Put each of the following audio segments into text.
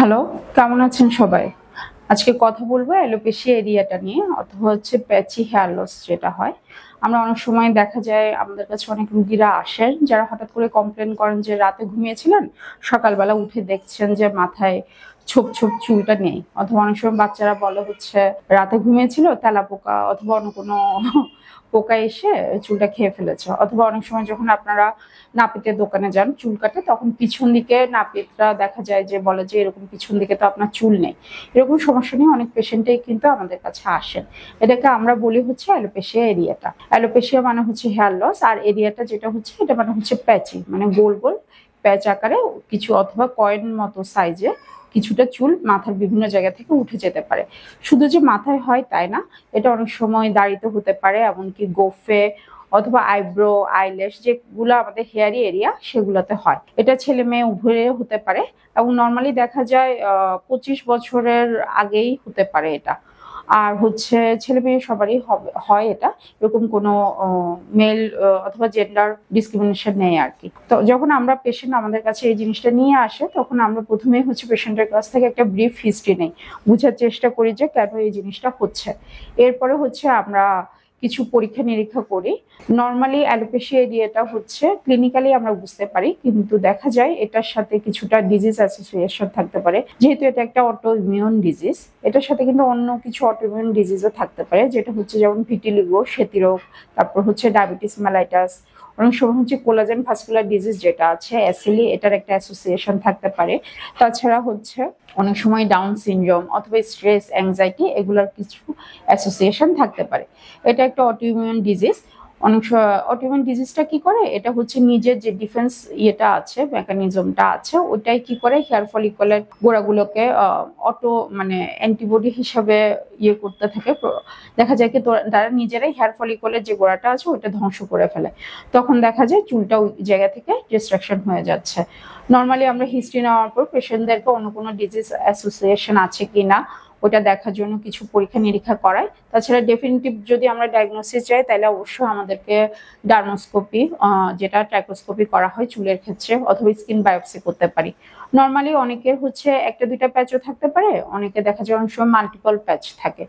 Hello, কেমন আছেন সবাই? আজকে কথা বলবো অ্যালোপেশিয়া এরিয়াটা নিয়ে অথবা হচ্ছে প্যাচি হেয়ার লস যেটা হয়। আমরা অনেক সময় দেখা যায় আমাদের কাছে অনেক রুগীরা আসেন যারা হঠাৎ করে কমপ্লেন করেন যে রাতে ঘুমিয়েছিলেন, সকালবেলা উঠে দেখছেন যে মাথায় ছোপ ছোপ চুলটা নেই। অথবা অনেক সময় বাচ্চারা বলে হচ্ছে রাতে ঘুমিয়েছিল তেলাপোকা অথবা অন্য কোনো পোকা এসে চুলটা খেয়ে ফেলেছে। অথবা অনেক সময় যখন আপনারা নাপিতের দোকানে যান চুল কাটে, তখন পিছন দিকে নাপিতরা দেখা যায় যে বলে যে এরকম পিছন দিকে তো আপনার চুল নেই। এরকম সমস্যা নিয়ে অনেক পেশেন্টই কিন্তু আমাদের কাছে আসেন। এটাকে আমরা বলি হচ্ছে অ্যালোপেশিয়া এরিয়াটা। অ্যালোপেশিয়া মানে হচ্ছে হেয়ার লস, আর এরিয়াটা যেটা হচ্ছে এটা মানে হচ্ছে প্যাচি, মানে গোল গোল প্যাচ আকারে কিছু অথবা কয়েন মতো সাইজে কিছুটা চুল মাথার বিভিন্ন জায়গা থেকে উঠে যেতে পারে। শুধু যে মাথায় হয় তাই না, এটা অনেক সময় দাড়িতে হতে পারে, এমনকি গোফে অথবা আইব্রো আইল্যাশ যেগুলো আমাদের হেয়ারি এরিয়া সেগুলোতে হয়। এটা ছেলে মেয়ে উভয়ে হতে পারে এবং নর্মালি দেখা যায় 25 বছরের আগেই হতে পারে এটা। আর হচ্ছে ছেলে মেয়ে সবারই হয় এটা, এরকম কোনো মেল অথবা জেন্ডার ডিসক্রিমিনেশন নেই আর কি। তো যখন আমরা পেশেন্ট আমাদের কাছে এই জিনিসটা নিয়ে আসে, তখন আমরা প্রথমেই হচ্ছে পেশেন্টের কাছ থেকে একটা ব্রিফ হিস্ট্রি নেই, বোঝার চেষ্টা করি যে কেন এই জিনিসটা হচ্ছে। এরপরে হচ্ছে আমরা কিছু পরীক্ষা নিরীক্ষা করি। নর্মালি অ্যালোপেশিয়া এরিয়াটা হচ্ছে ক্লিনিক্যালি আমরা বুঝতে পারি, কিন্তু দেখা যায় এটার সাথে কিছুটা ডিজিজ অ্যাসোসিয়েশন থাকতে পারে। যেহেতু এটা একটা অটো ইমিউন ডিজিজ, এটার সাথে কিন্তু অন্য কিছু অটো ইমিউন ডিজিজও থাকতে পারে, যেটা হচ্ছে যেমন ভিটিলিগো, সেতিরোগ, তারপর হচ্ছে ডায়াবেটিস মেলাইটাস, অনেক সময় হচ্ছে কোলাজেন ভাস্কুলার ডিজিজ যেটা আছে অ্যাসিলি, এটার একটা অ্যাসোসিয়েশন থাকতে পারে। তাছাড়া হচ্ছে অনেক সময় ডাউন সিনড্রোম অথবা স্ট্রেস অ্যাংজাইটি এগুলোর কিছু অ্যাসোসিয়েশন থাকতে পারে। এটা একটা অটোইমিউন ডিজিজ। অনেক অটোইমিউন ডিজিজটা কি করে, এটা হচ্ছে নিজের যে ডিফেন্স ইয়েটা আছে, মেকানিজমটা আছে, ওটাই কি করে হেয়ার ফলিকলের গোড়াগুলোকে অটো মানে অ্যান্টিবডি হিসাবে ইয়ে করতে থাকে। দেখা যায় কি তারা নিজেরাই হেয়ার ফলিকলের যে গোড়াটা আছে ওটা ধ্বংস করে ফেলে। তখন দেখা যায় চুলটা ওই জায়গা থেকে ডিস্ট্রাকশন হয়ে যাচ্ছে। নর্মালি আমরা হিস্ট্রি নেওয়ার পর পেশেন্টদেরকে অন্য কোনো ডিজিজ অ্যাসোসিয়েশন আছে কিনা ওটা দেখার জন্য কিছু পরীক্ষা নিরীক্ষা করায়। তাছাড়া ডেফিনিটিভ যদি আমরা ডায়াগনোসিস চাই তাহলে অবশ্যই আমাদেরকে ডার্মোস্কোপি যেটা ট্রাইকোস্কোপি করা হয় চুলের ক্ষেত্রে, অথবা স্কিন বায়োপসি করতে পারি। নর্মালি অনেকের হচ্ছে একটা দুইটা প্যাচও থাকতে পারে, অনেকে দেখা যায় অনেক সময় মাল্টিপল প্যাচ থাকে।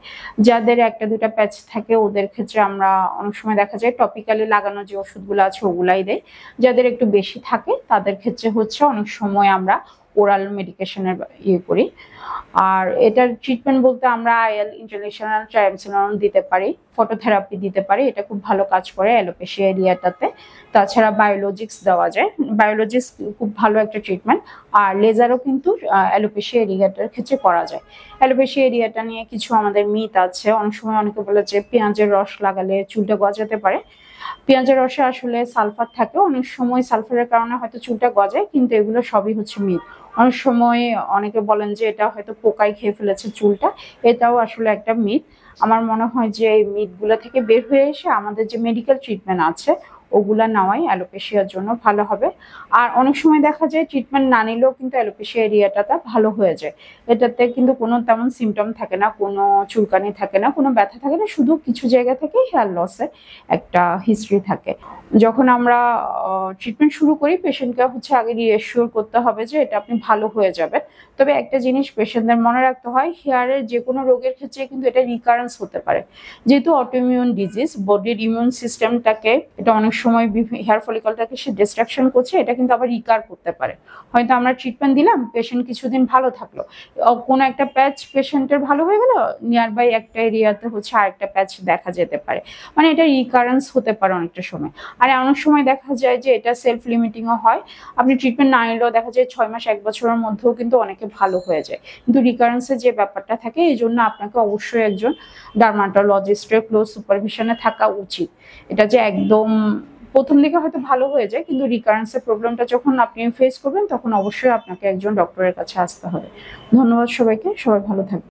যাদের একটা দুইটা প্যাচ থাকে ওদের ক্ষেত্রে আমরা অনেক সময় দেখা যায় টপিক্যালি লাগানো যে ওষুধগুলো আছে ওগুলাই দেয়। যাদের একটু বেশি থাকে তাদের ক্ষেত্রে হচ্ছে অনেক সময় আমরা ওরাল মেডিকেশনের ইয়ে করি। আর এটার ট্রিটমেন্ট বলতে আমরা আইএল, ইন্টারন্যাশনাল ট্রাইমসিনোন দিতে পারি, ফটোথেরাপি দিতে পারি, এটা খুব ভালো কাজ করে অ্যালোপেশিয়া এরিয়াটাতে। তাছাড়া বায়োলজিক্স দেওয়া যায়, বায়োলজিক্স খুব ভালো একটা ট্রিটমেন্ট। আর লেজারও কিন্তু অ্যালোপেশিয়া এরিয়াটার ক্ষেত্রে করা যায়। অ্যালোপেশিয়া এরিয়াটা নিয়ে কিছু আমাদের মিথ আছে। অনেক সময় অনেকে বলে যে পেঁয়াজের রস লাগালে চুলটা গজাতে পারে। পেঁয়াজের রসে আসলে সালফার থাকে, অনেক সময় সালফারের কারণে হয়তো চুলটা গজায়, কিন্তু এগুলো সবই হচ্ছে মিথ। অনেক সময় অনেকে বলেন যে এটা হয়তো পোকায় খেয়ে ফেলেছে চুলটা, এটাও আসলে একটা মিথ। আমার মনে হয় যে এই মিথগুলো থেকে বের হয়ে এসে আমাদের যে মেডিকেল ট্রিটমেন্ট আছে ওগুলা নেওয়াই অ্যালোপেশিয়ার জন্য ভালো হবে। আর অনেক সময় দেখা যায় ট্রিটমেন্ট না নিলেও কিন্তু অ্যালোপেশিয়া এরিয়াটা ভালো হয়ে যায়। এটাতে কিন্তু কোনো তেমন সিমটম থাকে না, কোনো চুলকানি থাকে না, কোনো ব্যথা থাকে না, শুধু কিছু জায়গা থেকে হেয়ার লসের একটা হিস্ট্রি থাকে। যখন আমরা ট্রিটমেন্ট শুরু করি পেশেন্টকে হচ্ছে আগে রিঅ্যাসিওর করতে হবে যে এটা আপনি ভালো হয়ে যাবে। তবে একটা জিনিস পেশেন্টদের মনে রাখতে হয়, হেয়ারের যে কোনো রোগের ক্ষেত্রে কিন্তু এটা রিকারেন্স হতে পারে। যেহেতু অটোইমিউন ডিজিজ, বডির ইমিউন সিস্টেমটাকে এটা অনেক সময় হেয়ার ফলিকলটাকে সে ডিস্ট্রাকশন করছে, এটা কিন্তু আবার রিকার করতে পারে। হয়তো আমরা ট্রিটমেন্ট দিলাম, পেশেন্ট কিছুদিন ভালো থাকলো, কোনো একটা প্যাচ পেশেন্টের ভালো হয়ে গেল, নিয়ার বাই একটা এরিয়াতে হচ্ছে আরেকটা প্যাচ দেখা যেতে পারে। মানে এটা রিকারেন্স হতে পারে অনেকটা সময়। আর অনেক সময় দেখা যায় যে এটা সেলফ লিমিটিংও হয়। আপনি ট্রিটমেন্ট না নিলেও দেখা যায় 6 মাস 1 বছরের মধ্যেও কিন্তু অনেকে ভালো হয়ে যায়, কিন্তু রিকারেন্সের যে ব্যাপারটা থাকে এই জন্য আপনাকে অবশ্যই একজন ডার্মাটোলজিস্টের ক্লোজ সুপারভিশনে থাকা উচিত। এটা যে একদম প্রথম দিকে হয়তো ভালো হয়ে যায়, কিন্তু রিকারেন্সের প্রবলেমটা যখন আপনি ফেস করবেন তখন অবশ্যই আপনাকে একজন ডক্টরের কাছে আসতে হবে। ধন্যবাদ সবাইকে, সবাই ভালো থাকবেন।